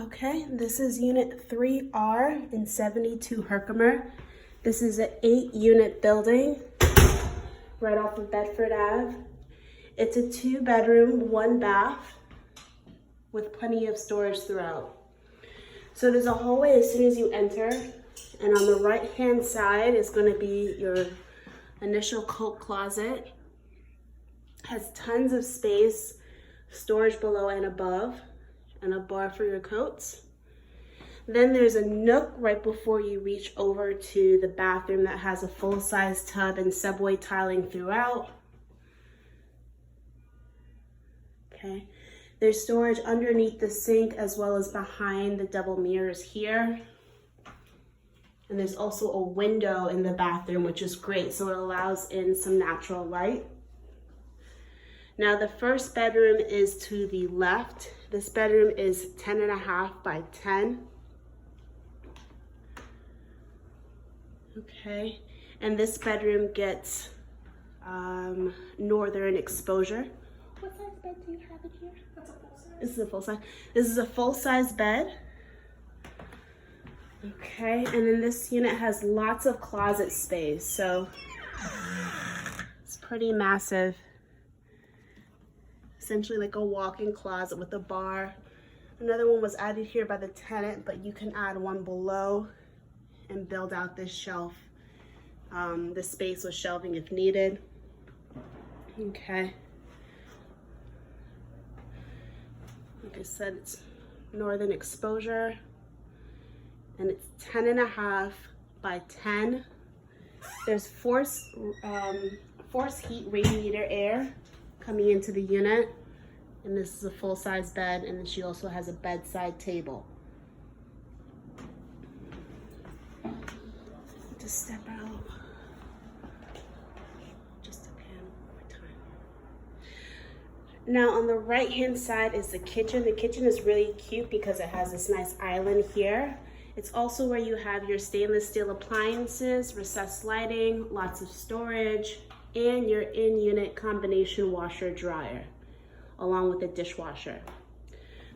Okay, this is unit 3R in 72 Herkimer. This is an 8-unit building right off of Bedford Ave. It's a 2-bedroom, 1 bath with plenty of storage throughout. So there's a hallway as soon as you enter, and on the right-hand side is going to be your initial coat closet. Has tons of space, storage below and above, and a bar for your coats. Then there's a nook right before you reach over to the bathroom that has a full-size tub and subway tiling throughout. Okay, there's storage underneath the sink as well as behind the double mirrors here. And there's also a window in the bathroom, which is great, so it allows in some natural light. Now the first bedroom is to the left. This bedroom is 10.5 by 10. Okay, and this bedroom gets northern exposure. What size bed do you have in here? That's a full size. This is a full size. This is a full-size bed. Okay, and then this unit has lots of closet space, so it's pretty massive. Essentially like a walk-in closet with a bar. Another one was added here by the tenant, but you can add one below and build out this shelf, the space with shelving if needed. Okay. Like I said, it's northern exposure, and it's 10.5 by 10. There's forced heat radiator air coming into the unit, and this is a full-size bed, and then she also has a bedside table. Just step out. Just a pan one more time. Now on the right-hand side is the kitchen. The kitchen is really cute because it has this nice island here. It's also where you have your stainless steel appliances, recessed lighting, lots of storage, and your in-unit combination washer dryer, along with the dishwasher.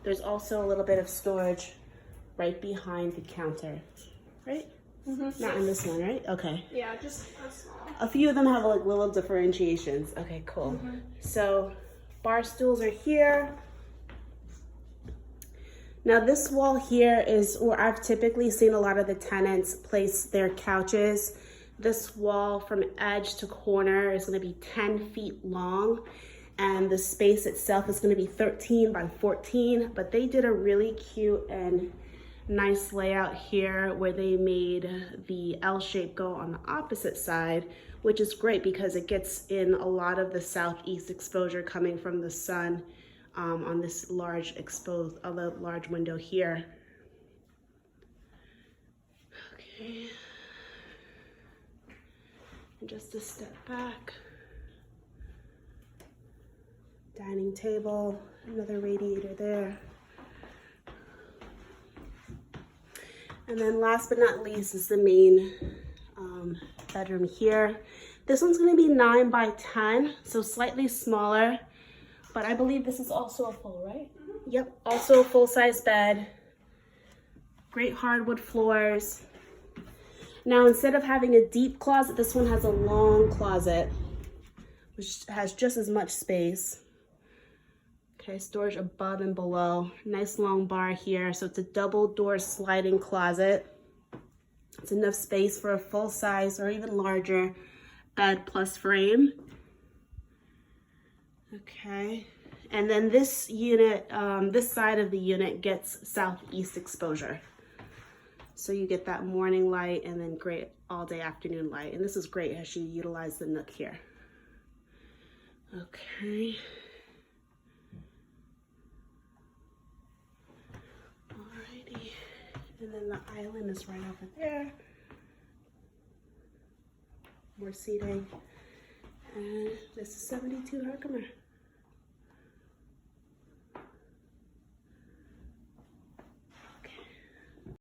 There's also a little bit of storage right behind the counter, right? Mm-hmm. Not in this one, right? Okay. Yeah, just a small. A few of them have like little differentiations. Okay, cool. Mm-hmm. So bar stools are here. Now this wall here is where I've typically seen a lot of the tenants place their couches. This wall from edge to corner is going to be 10 feet long, and the space itself is going to be 13 by 14, but they did a really cute and nice layout here where they made the L shape go on the opposite side, which is great because it gets in a lot of the southeast exposure coming from the sun on this large large window here. Okay. And just to step back, dining table, another radiator there. And then last but not least is the main bedroom here. This one's going to be 9 by 10, so slightly smaller, but I believe this is also a full, right? Mm-hmm. Yep, also a full-size bed, great hardwood floors. Now, instead of having a deep closet, this one has a long closet, which has just as much space. Okay, storage above and below. Nice long bar here. So it's a double door sliding closet. It's enough space for a full size or even larger bed plus frame. Okay, and then this unit, this side of the unit gets southeast exposure. So you get that morning light and then great all day afternoon light. And this is great as you utilize the nook here. Okay. Alrighty. And then the island is right over there. More seating. And this is 72 Herkimer.